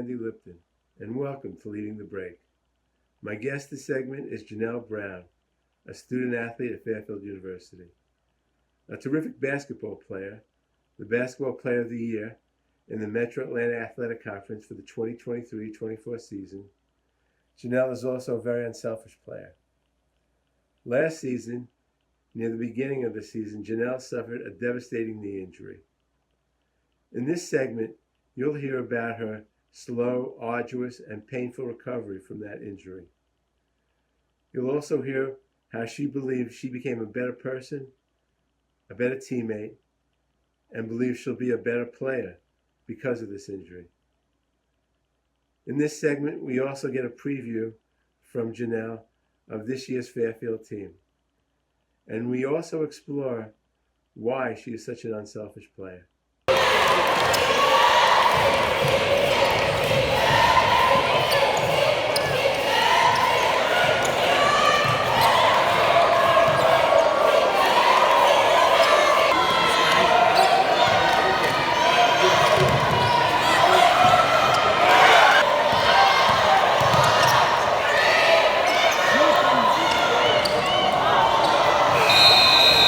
Andy Lipton, and welcome to Leading the Break. My guest this segment is Janelle Brown, a student athlete at Fairfield University. A terrific basketball player, the Basketball Player of the Year in the Metro Atlanta Athletic Conference for the 2023-24 season, Janelle is also a very unselfish player. Last season, near the beginning of the season, Janelle suffered a devastating knee injury. In this segment, you'll hear about her slow, arduous, and painful recovery from that injury. You'll also hear how she believes she became a better person, a better teammate, and believes she'll be a better player because of this injury. In this segment, we also get a preview from Janelle of this year's Fairfield team. And we also explore why she is such an unselfish player.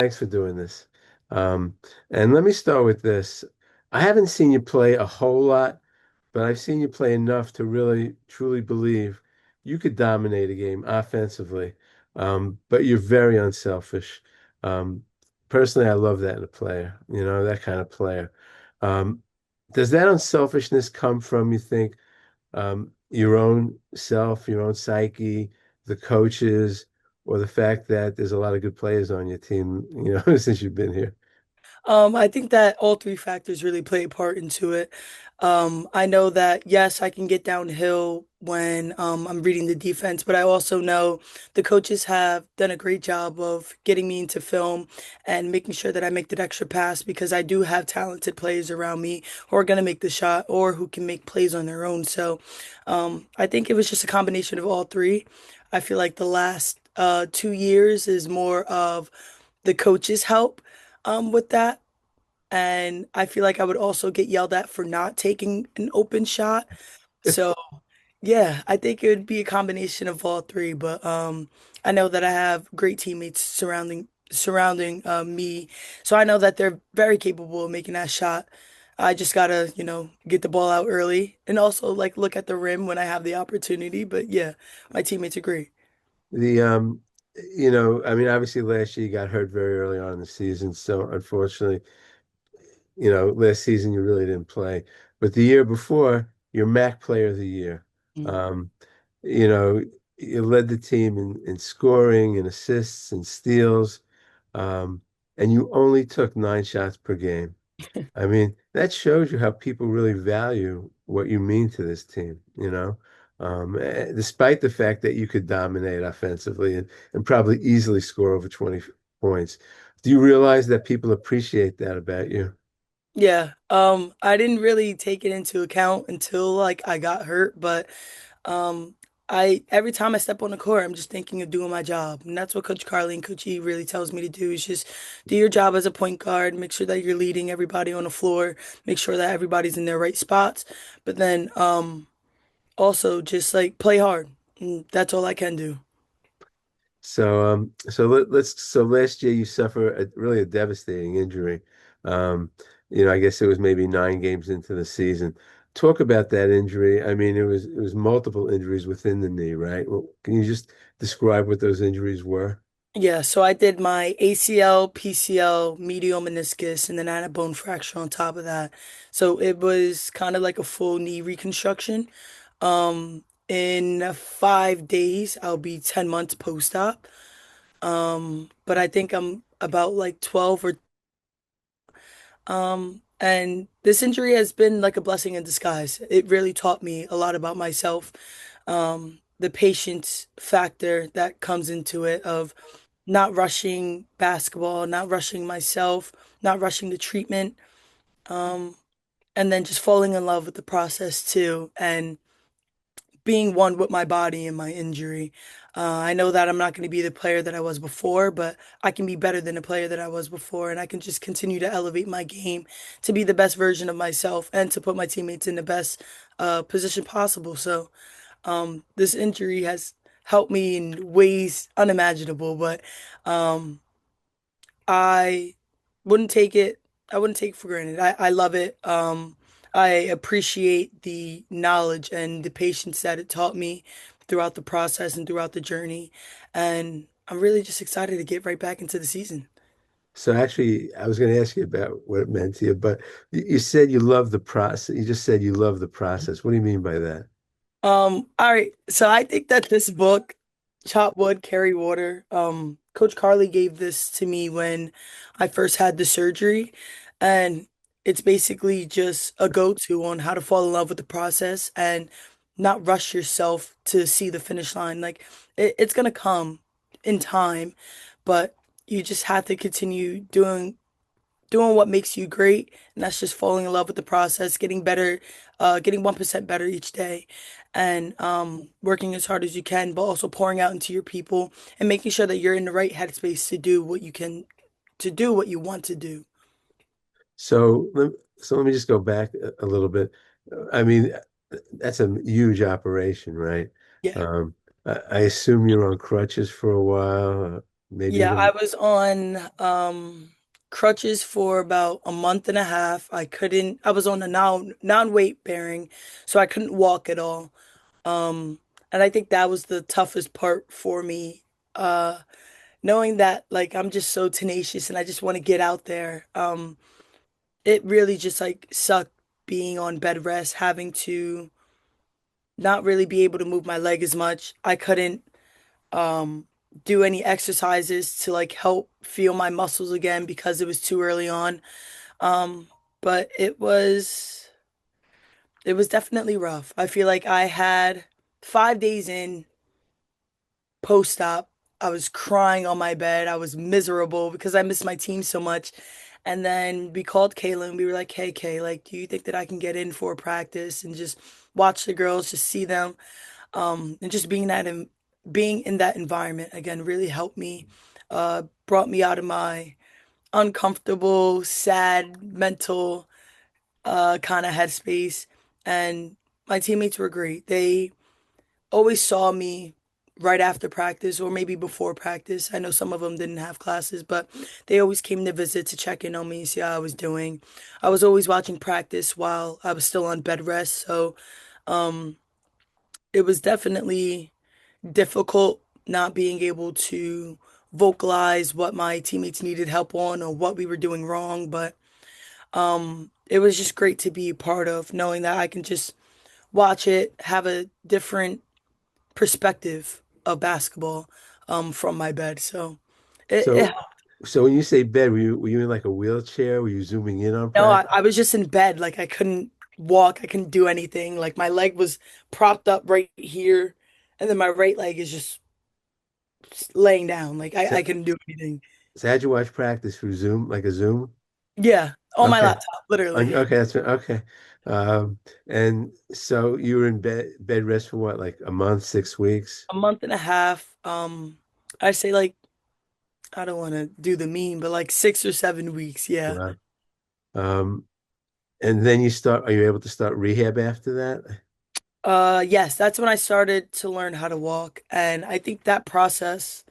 Thanks for doing this. And let me start with this. I haven't seen you play a whole lot, but I've seen you play enough to really, truly believe you could dominate a game offensively. But you're very unselfish. Um, Personally, I love that in a player, that kind of player. Um, does that unselfishness come from, you think, your own self, your own psyche, the coaches, or the fact that there's a lot of good players on your team, since you've been here? I think that all three factors really play a part into it. I know that yes, I can get downhill when I'm reading the defense, but I also know the coaches have done a great job of getting me into film and making sure that I make that extra pass because I do have talented players around me who are going to make the shot or who can make plays on their own. So I think it was just a combination of all three. I feel like the last 2 years is more of the coaches' help with that. And I feel like I would also get yelled at for not taking an open shot. So yeah, I think it would be a combination of all three. But I know that I have great teammates surrounding me. So I know that they're very capable of making that shot. I just gotta, get the ball out early and also like look at the rim when I have the opportunity. But yeah, my teammates agree. The I mean, obviously last year you got hurt very early on in the season, so unfortunately, last season you really didn't play. But the year before, you're MAAC Player of the Year. Mm. Um, you know, you led the team in scoring and assists and steals, um, and you only took 9 shots per game. I mean, that shows you how people really value what you mean to this team, despite the fact that you could dominate offensively and probably easily score over 20 points. Do you realize that people appreciate that about you? Yeah, I didn't really take it into account until like I got hurt, but um I every time I step on the court, I'm just thinking of doing my job. And that's what Coach Carly and Coach E really tells me to do is just do your job as a point guard, make sure that you're leading everybody on the floor, make sure that everybody's in their right spots, but then also just like play hard. And that's all I can do. So last year you suffered really a devastating injury. Um, I guess it was maybe 9 games into the season. Talk about that injury. I mean, it was multiple injuries within the knee, right? Well, can you just describe what those injuries were? Yeah, so I did my ACL, PCL, medial meniscus, and then I had a bone fracture on top of that. So it was kind of like a full knee reconstruction. In 5 days, I'll be 10 months post-op. But I think I'm about like 12 or and this injury has been like a blessing in disguise. It really taught me a lot about myself. The patience factor that comes into it of not rushing basketball, not rushing myself, not rushing the treatment, um, and then just falling in love with the process too, and being one with my body and my injury. I know that I'm not going to be the player that I was before, but I can be better than the player that I was before, and I can just continue to elevate my game to be the best version of myself and to put my teammates in the best position possible. So this injury has helped me in ways unimaginable, but um, I wouldn't take it. I wouldn't take it for granted. I love it. I appreciate the knowledge and the patience that it taught me throughout the process and throughout the journey. And I'm really just excited to get right back into the season. So actually, I was going to ask you about what it meant to you, but you said you love the process. You just said you love the process. What do you mean by that? All right. So I think that this book, Chop Wood, Carry Water, Coach Carly gave this to me when I first had the surgery. And it's basically just a go-to on how to fall in love with the process and not rush yourself to see the finish line. Like it's gonna come in time, but you just have to continue doing what makes you great, and that's just falling in love with the process, getting better, getting 1% better each day, and working as hard as you can, but also pouring out into your people and making sure that you're in the right headspace to do what you can, to do what you want to do. So, let me just go back a little bit. I mean, that's a huge operation, right? Yeah. Um, I assume you're on crutches for a while, maybe Yeah, even. I was on crutches for about a month and a half. I was on a non-weight bearing, so I couldn't walk at all. Um, and I think that was the toughest part for me. Knowing that like I'm just so tenacious and I just want to get out there. It really just like sucked being on bed rest, having to not really be able to move my leg as much. I couldn't um do any exercises to like help feel my muscles again because it was too early on. Um, but it was definitely rough. I feel like I had 5 days in post-op. I was crying on my bed. I was miserable because I missed my team so much. And then we called Kayla and we were like, hey, Kay, like, do you think that I can get in for a practice and just watch the girls, just see them? And just being in that environment again really helped me, brought me out of my uncomfortable, sad, mental kind of headspace. And my teammates were great. They always saw me right after practice or maybe before practice. I know some of them didn't have classes, but they always came to visit to check in on me, see how I was doing. I was always watching practice while I was still on bed rest, so um, it was definitely difficult not being able to vocalize what my teammates needed help on or what we were doing wrong, but it was just great to be a part of, knowing that I can just watch it, have a different perspective of basketball from my bed. So it So, so when you say bed, were you in like a wheelchair? Were you zooming in on no, practice? I was just in bed. Like I couldn't walk, I couldn't do anything. Like my leg was propped up right here, and then my right leg is just laying down. Like I So, couldn't do anything. so how'd you watch practice through Zoom, like a Zoom? Yeah, on my Okay. laptop, literally. Okay, that's right. Okay. And so you were in bed rest for what, like a month, 6 weeks? A month and a half. I say like I don't want to do the mean, but like 6 or 7 weeks. Yeah. Wow. Um, and then are you able to start rehab after that? Yes, that's when I started to learn how to walk, and I think that process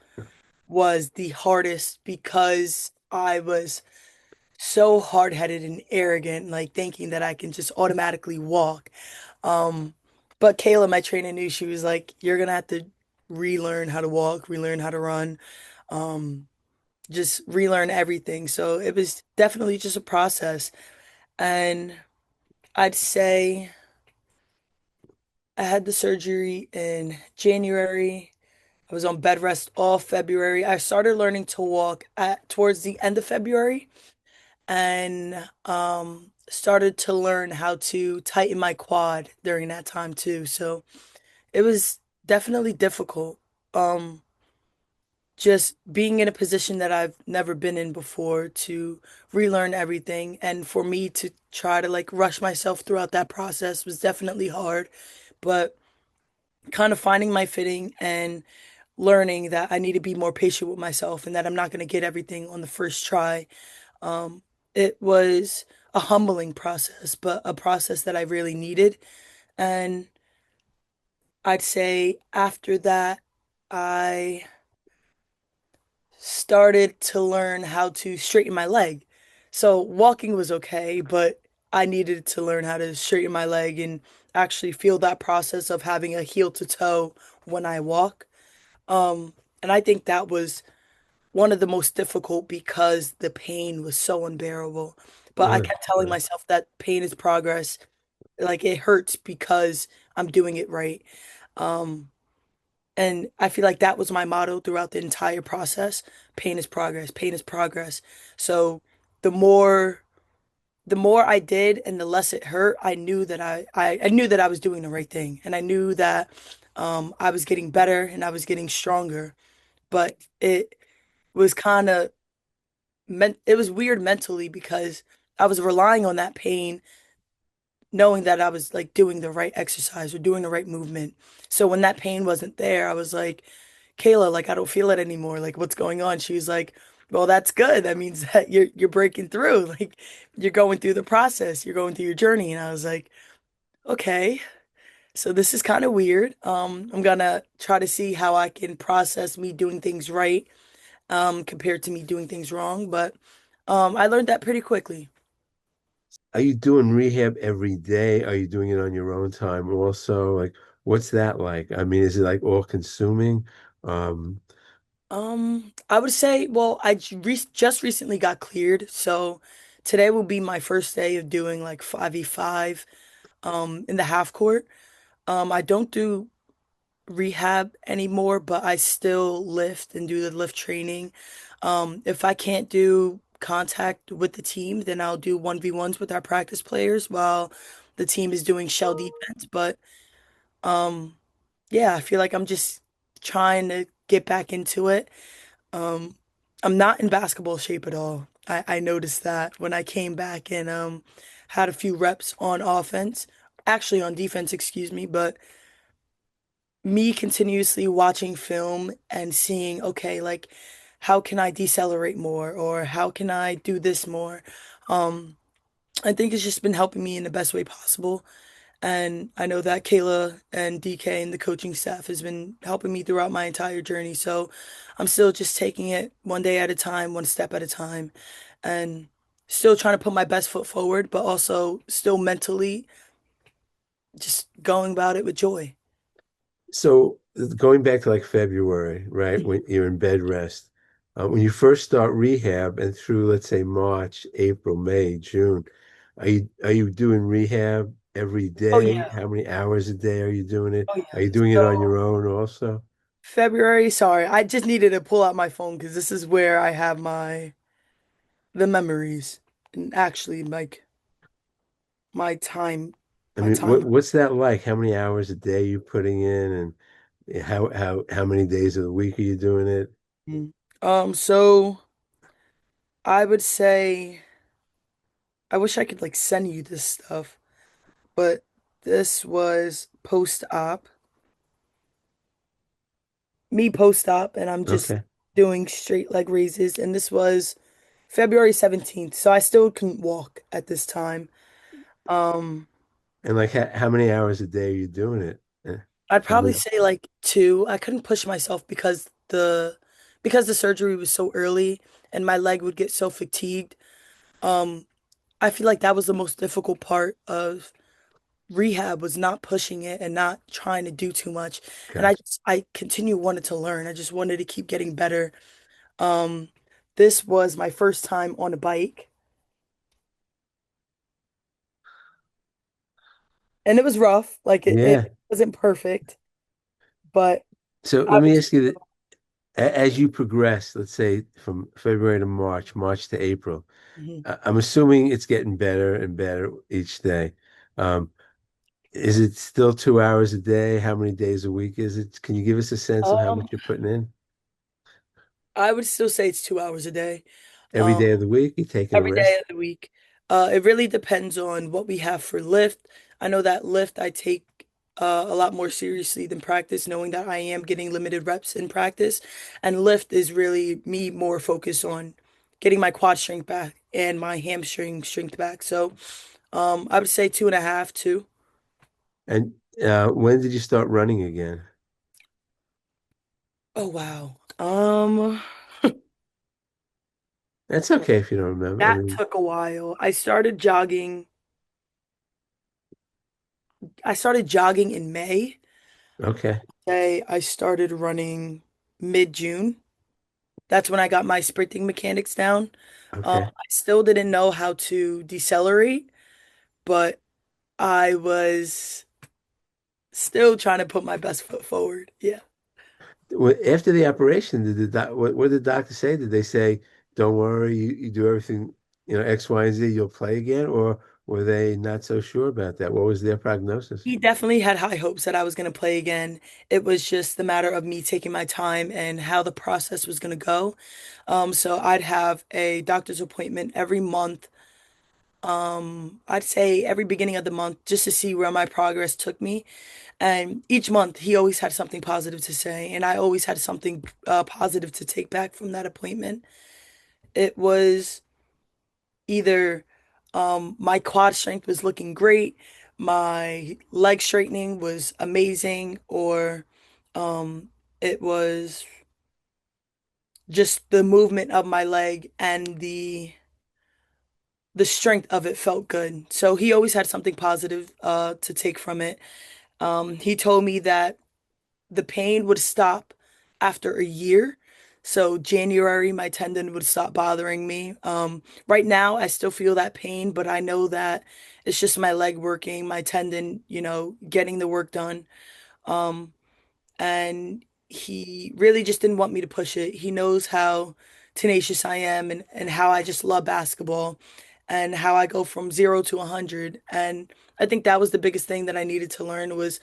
was the hardest because I was so hard-headed and arrogant, like thinking that I can just automatically walk. Um, but Kayla, my trainer, knew. She was like, "You're gonna have to relearn how to walk, relearn how to run, um, just relearn everything." So it was definitely just a process, and I'd say I had the surgery in January. I was on bed rest all February. I started learning to walk at towards the end of February and started to learn how to tighten my quad during that time too. So it was definitely difficult. Um just being in a position that I've never been in before to relearn everything and for me to try to like rush myself throughout that process was definitely hard, but kind of finding my fitting and learning that I need to be more patient with myself and that I'm not going to get everything on the first try. It was a humbling process, but a process that I really needed. And I'd say after that, I started to learn how to straighten my leg. So walking was okay, but I needed to learn how to straighten my leg and actually feel that process of having a heel to toe when I walk. And I think that was one of the most difficult because the pain was so unbearable. But I Uh, kept telling uh. myself that pain is progress. Like it hurts because I'm doing it right. Um, and I feel like that was my motto throughout the entire process. Pain is progress. Pain is progress. So the more the more I did and the less it hurt, I knew that I knew that I was doing the right thing. And I knew that I was getting better and I was getting stronger. But it was kind of meant it was weird mentally because I was relying on that pain knowing that I was like doing the right exercise or doing the right movement. So when that pain wasn't there, I was like, Kayla, like I don't feel it anymore. Like what's going on? She was like, well, that's good. That means that you're breaking through. Like you're going through the process. You're going through your journey. And I was like, okay, so this is kind of weird. I'm gonna try to see how I can process me doing things right, compared to me doing things wrong. But I learned that pretty quickly. Are you doing rehab every day? Are you doing it on your own time also? Like, what's that like? I mean, is it like all consuming? Um, I would say, well, just recently got cleared, so today will be my first day of doing like 5v5 in the half court. I don't do rehab anymore, but I still lift and do the lift training. If I can't do contact with the team, then I'll do 1v1s with our practice players while the team is doing shell defense. But um yeah, I feel like I'm just trying to get back into it. Um, I'm not in basketball shape at all. I noticed that when I came back and had a few reps on offense, actually on defense, excuse me, but me continuously watching film and seeing, okay, like how can I decelerate more or how can I do this more? Um, I think it's just been helping me in the best way possible. And I know that Kayla and DK and the coaching staff has been helping me throughout my entire journey. So I'm still just taking it one day at a time, one step at a time, and still trying to put my best foot forward, but also still mentally just going about it with joy. so going back to like February, right? Mhm. When you're in bed rest, when you first start rehab and through, let's say March, April, May, June, are you doing rehab every Oh day? yeah. How many hours a day are you doing it? Oh Are yeah. you doing it on So your own also? February, sorry, I just needed to pull out my phone because this is where I have the memories and actually like my time, I my mean, time. what's that like? How many hours a day you putting in, and how many days of the week are you doing it? Mm. So I would say I wish I could like send you this stuff, but this was post-op, me post-op, and I'm just Okay. doing straight leg raises, and this was February 17th, so I still couldn't walk at this time. Um, And like how many hours a day are you doing it? I'd How probably many? say like two. I couldn't push myself because the surgery was so early and my leg would get so fatigued. Um, I feel like that was the most difficult part of rehab was not pushing it and not trying to do too much. And Gotcha. I continue wanted to learn. I just wanted to keep getting better. Um, this was my first time on a bike and it was rough. Like Yeah. it wasn't perfect, but So I let me was, ask you that as you progress, let's say from February to March, March to April, Mhm. I'm assuming it's getting better and better each day. Um, is it still 2 hours a day? How many days a week is it? Can you give us a sense of how um, much you're putting in I would still say it's 2 hours a day. every Um, day of the week? You taking a every day rest? of the week. It really depends on what we have for lift. I know that lift I take a lot more seriously than practice, knowing that I am getting limited reps in practice. And lift is really me more focused on getting my quad strength back and my hamstring strength back. So I would say two and a half, two. And when did you start running again? Oh wow. That's okay if you don't remember. I That mean, took a while. I started jogging in May. okay, Say I started running mid-June. That's when I got my sprinting mechanics down. okay. I still didn't know how to decelerate, but I was still trying to put my best foot forward. Yeah. After the operation, did what did the doctor say? Did they say, "Don't worry, you do everything, X, Y, and Z, you'll play again," or were they not so sure about that? What was their prognosis? He definitely had high hopes that I was going to play again. It was just the matter of me taking my time and how the process was going to go. So I'd have a doctor's appointment every month. I'd say every beginning of the month just to see where my progress took me. And each month he always had something positive to say, and I always had something positive to take back from that appointment. It was either my quad strength was looking great, my leg straightening was amazing, or um, it was just the movement of my leg and the strength of it felt good. So he always had something positive to take from it. He told me that the pain would stop after a year. So January, my tendon would stop bothering me. Right now, I still feel that pain, but I know that it's just my leg working, my tendon, getting the work done. Um, and he really just didn't want me to push it. He knows how tenacious I am and how I just love basketball and how I go from 0 to 100. And I think that was the biggest thing that I needed to learn was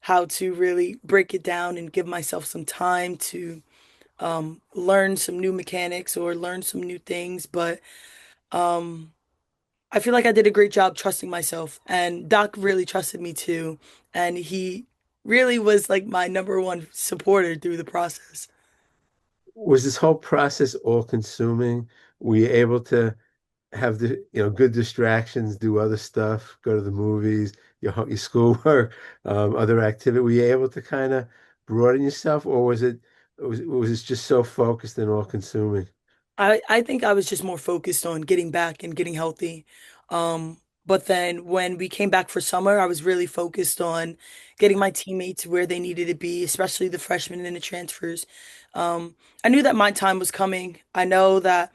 how to really break it down and give myself some time to learn some new mechanics or learn some new things. But um, I feel like I did a great job trusting myself, and Doc really trusted me too. And he really was like my number one supporter through the process. Was this whole process all consuming? Were you able to have good distractions, do other stuff, go to the movies, your schoolwork, other activity? Were you able to kind of broaden yourself, or was it just so focused and all consuming? I think I was just more focused on getting back and getting healthy. But then when we came back for summer, I was really focused on getting my teammates where they needed to be, especially the freshmen and the transfers. Um, I knew that my time was coming. I know that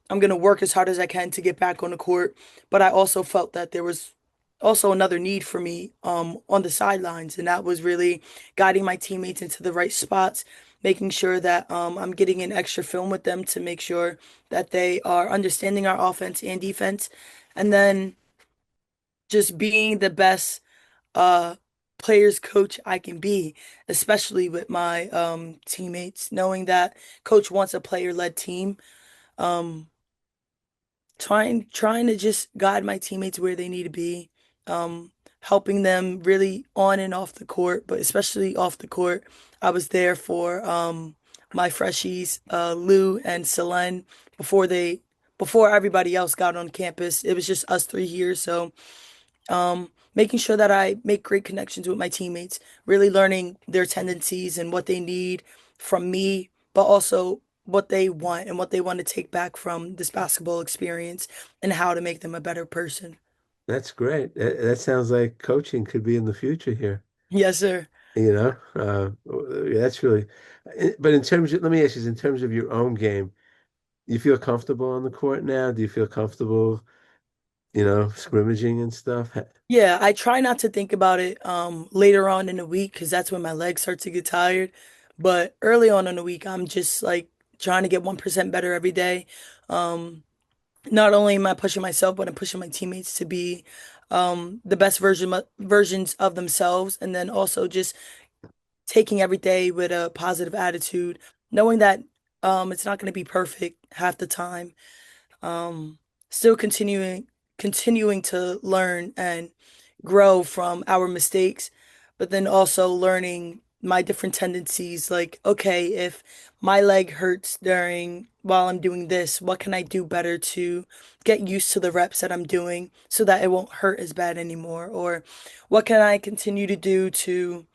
I'm gonna work as hard as I can to get back on the court, but I also felt that there was also another need for me on the sidelines, and that was really guiding my teammates into the right spots, making sure that I'm getting in extra film with them to make sure that they are understanding our offense and defense, and then just being the best uh players coach I can be, especially with my teammates, knowing that coach wants a player-led team. Um, trying to just guide my teammates where they need to be, um, helping them really on and off the court, but especially off the court. I was there for my freshies, Lou and Selene, before they before everybody else got on campus. It was just us three here, so making sure that I make great connections with my teammates, really learning their tendencies and what they need from me, but also what they want and what they want to take back from this basketball experience and how to make them a better person. That's great. That sounds like coaching could be in the future here. Yes, sir. Yeah, that's really. But in terms of, let me ask you, in terms of your own game, you feel comfortable on the court now? Do you feel comfortable, scrimmaging and stuff? Yeah, I try not to think about it later on in the week because that's when my legs start to get tired. But early on in the week, I'm just like trying to get 1% better every day. Um, Not only am I pushing myself, but I'm pushing my teammates to be the best versions of themselves, and then also just taking every day with a positive attitude, knowing that it's not going to be perfect half the time. Um, Still continuing to learn and grow from our mistakes, but then also learning my different tendencies. Like, okay, if my leg hurts during while I'm doing this, what can I do better to get used to the reps that I'm doing so that it won't hurt as bad anymore? Or what can I continue to do to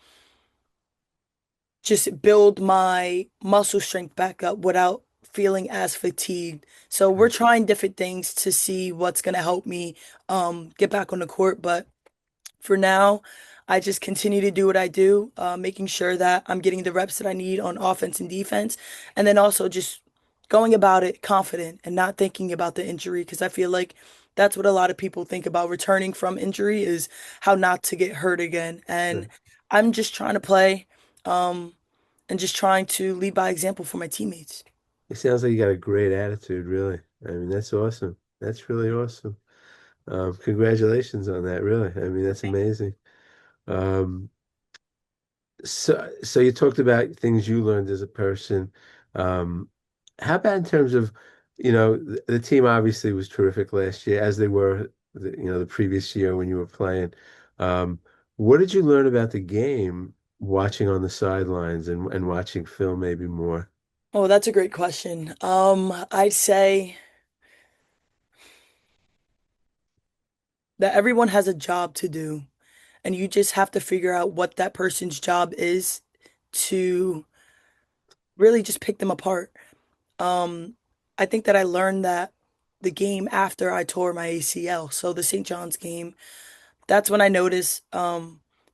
just build my muscle strength back up without feeling as fatigued? So we're trying different things to see what's going to help me get back on the court, but for now, I just continue to do what I do, making sure that I'm getting the reps that I need on offense and defense, and then also just going about it confident and not thinking about the injury because I feel like that's what a lot of people think about returning from injury is how not to get hurt again. And I'm just trying to play, um, and just trying to lead by example for my teammates. It sounds like you got a great attitude, really. I mean, that's awesome. That's really awesome. Congratulations on that, really. I mean, that's amazing. Um, so you talked about things you learned as a person. Um, how about in terms of, the team obviously was terrific last year, as they were, the previous year when you were playing. Um, what did you learn about the game watching on the sidelines and watching film maybe more? Oh, that's a great question. I'd say that everyone has a job to do, and you just have to figure out what that person's job is to really just pick them apart. Um, I think that I learned that the game after I tore my ACL, so the St. John's game, that's when I noticed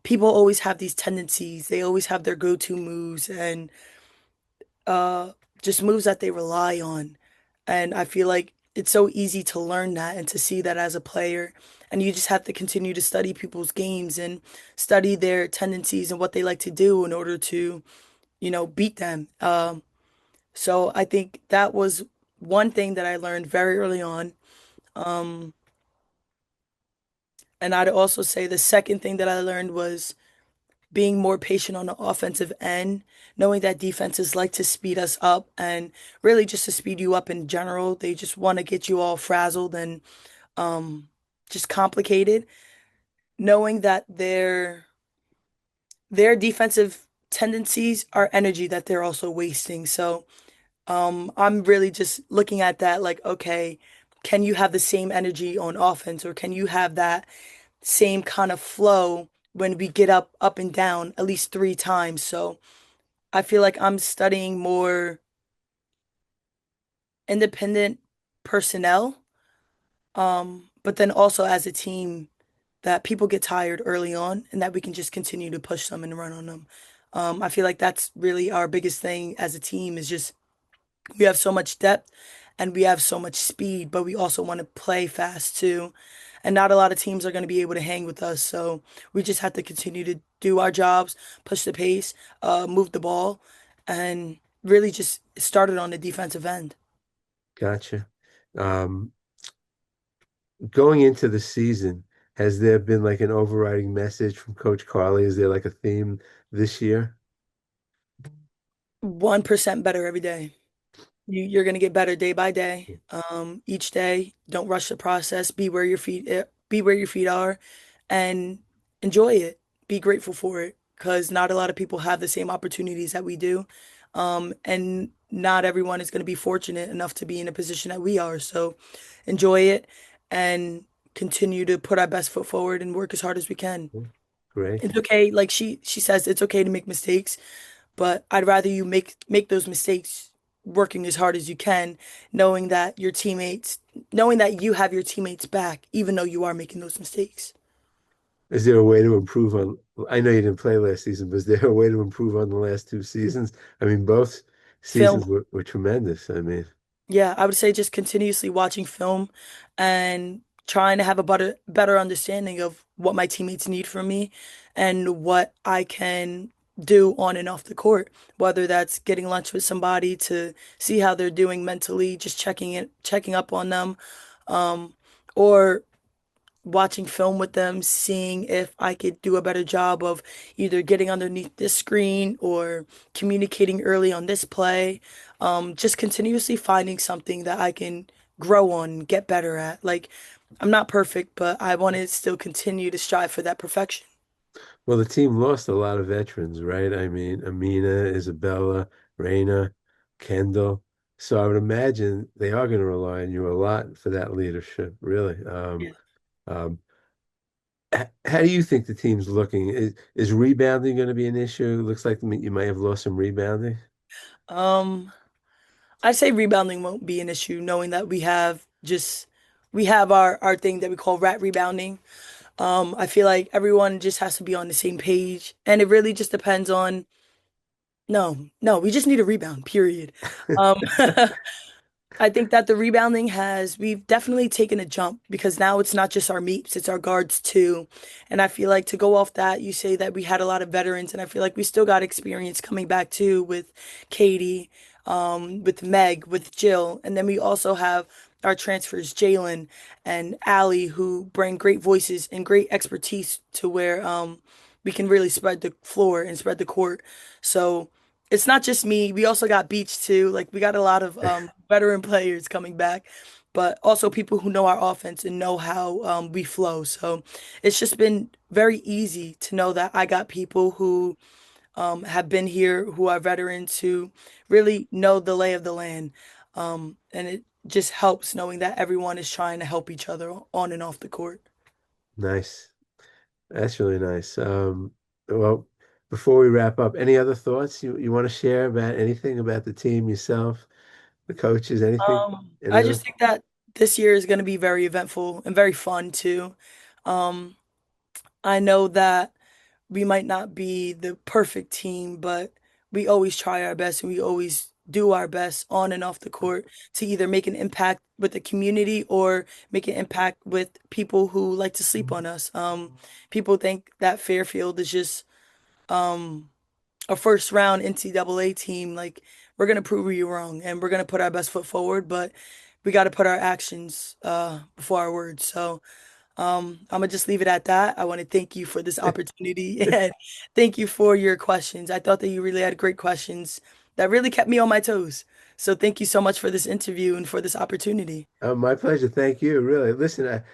people always have these tendencies. They always have their go-to moves and uh, just moves that they rely on. And I feel like it's so easy to learn that and to see that as a player. And you just have to continue to study people's games and study their tendencies and what they like to do in order to, beat them. So I think that was one thing that I learned very early on. Um, and I'd also say the second thing that I learned was being more patient on the offensive end, knowing that defenses like to speed us up and really just to speed you up in general. They just want to get you all frazzled and um, just complicated. Knowing that their defensive tendencies are energy that they're also wasting. So I'm really just looking at that like, okay, can you have the same energy on offense or can you have that same kind of flow when we get up and down at least 3 times? So I feel like I'm studying more independent personnel, but then also as a team that people get tired early on and that we can just continue to push them and run on them. I feel like that's really our biggest thing as a team is just we have so much depth and we have so much speed, but we also want to play fast too. And not a lot of teams are going to be able to hang with us. So we just have to continue to do our jobs, push the pace, move the ball, and really just start it on the defensive end. Gotcha. Um, Going into the season, has there been like an overriding message from Coach Carly? Is there like a theme this year? 1% better every day. You're gonna get better day by day. Each day, don't rush the process. Be where your feet are, and enjoy it. Be grateful for it, because not a lot of people have the same opportunities that we do, and not everyone is gonna be fortunate enough to be in a position that we are. So, enjoy it and continue to put our best foot forward and work as hard as we can. Yeah, great. It's okay, like she says, it's okay to make mistakes, but I'd rather you make those mistakes working as hard as you can, knowing that you have your teammates back, even though you are making those mistakes. Is there a way to improve on? I know you didn't play last season, but is there a way to improve on the last two seasons? I mean, both Film. seasons were tremendous. I mean, Yeah, I would say just continuously watching film and trying to have a better understanding of what my teammates need from me and what I can do on and off the court, whether that's getting lunch with somebody to see how they're doing mentally, just checking up on them, or watching film with them, seeing if I could do a better job of either getting underneath this screen or communicating early on this play. Just continuously finding something that I can grow on and get better at. Like, I'm not perfect, but I want to still continue to strive for that perfection. Well, the team lost a lot of veterans, right? I mean, Amina, Isabella, Raina, Kendall. So I would imagine they are going to rely on you a lot for that leadership, really. Yeah. Um, how do you think the team's looking? Is rebounding going to be an issue? Looks like you might have lost some rebounding. Um, I say rebounding won't be an issue, knowing that we have our thing that we call rat rebounding. I feel like everyone just has to be on the same page, and it really just depends on no, we just need a rebound, period. Um, I think that the rebounding we've definitely taken a jump because now it's not just our meeps, it's our guards too. And I feel like to go off that, you say that we had a lot of veterans, and I feel like we still got experience coming back too with Katie, with Meg, with Jill. And then we also have our transfers, Jalen and Allie, who bring great voices and great expertise to where we can really spread the floor and spread the court. So it's not just me. We also got Beach too. Like we got a lot of veteran players coming back, but also people who know our offense and know how we flow. So it's just been very easy to know that I got people who have been here, who are veterans, who really know the lay of the land. And it just helps knowing that everyone is trying to help each other on and off the court. Nice. That's really nice. Well, before we wrap up, any other thoughts you want to share about anything about the team yourself, the coaches, anything? Any I other? just think that this year is going to be very eventful and very fun too. Um, I know that we might not be the perfect team, but we always try our best and we always do our best on and off the court to either make an impact with the community or make an impact with people who like to sleep on us. People think that Fairfield is just um, a first round NCAA team. Like we're gonna prove you wrong and we're gonna put our best foot forward, but we got to put our actions before our words. So I'm gonna just leave it at that. I want to thank you for this opportunity and thank you for your questions. I thought that you really had great questions that really kept me on my toes. So thank you so much for this interview and for this opportunity. My pleasure. Thank you. Really. Listen,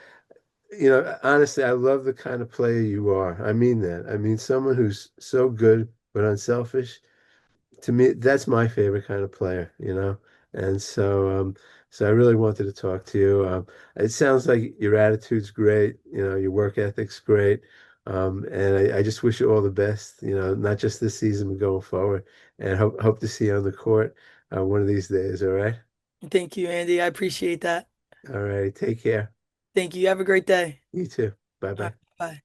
honestly, I love the kind of player you are. I mean that. I mean, someone who's so good but unselfish. To me, that's my favorite kind of player. And so I really wanted to talk to you. It sounds like your attitude's great, your work ethic's great. And I just wish you all the best, not just this season, but going forward. And hope to see you on the court one of these days. All right. Thank you, Andy. I appreciate that. All right. Take care. Thank you. Have a great day. You too. Bye All right, bye. bye.